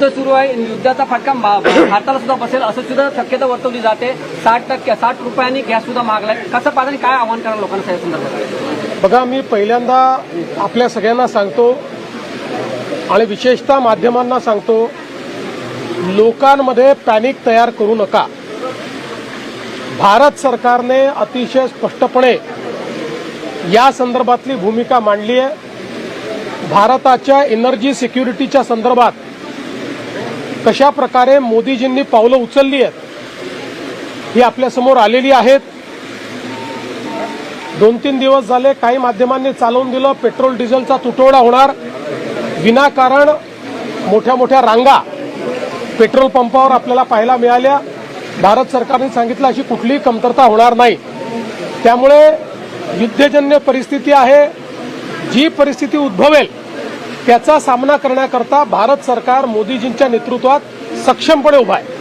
युद्ध सुरू आहे, युद्धाचा फटका भारताला सुद्धा बसेल असं सुद्धा शक्यता वर्तवली जाते. 60 रुपयांनी गॅस सुद्धा मागलाय. कसं पाहता काय आव्हान कराल लोकांना या संदर्भात? बघा, मी पहिल्यांदा आपल्या सगळ्यांना सांगतो आणि विशेषतः माध्यमांना सांगतो, लोकांमध्ये पॅनिक तयार करू नका. भारत सरकारने अतिशय स्पष्टपणे या संदर्भातली भूमिका मांडली आहे. भारताच्या एनर्जी सिक्युरिटीच्या संदर्भात कशा प्रकारे मोदीजींनी पावलं उचलली आहेत ही आपल्यासमोर आलेली आहेत. 2-3 दिवस झाले काही माध्यमांनी चालवून दिलं, पेट्रोल डिझेलचा तुटवडा होणार, विनाकारण मोठ्या मोठ्या रांगा पेट्रोल पंपावर आपल्याला पाहायला मिळाल्या. भारत सरकारने सांगितलं अशी कुठलीही कमतरता होणार नाही. त्यामुळे युद्धजन्य परिस्थिती आहे. जी परिस्थिती उद्भवेल त्याचा सामना करण्याकरता भारत सरकार मोदीजींच्या नेतृत्वात सक्षमपणे उभा आहे.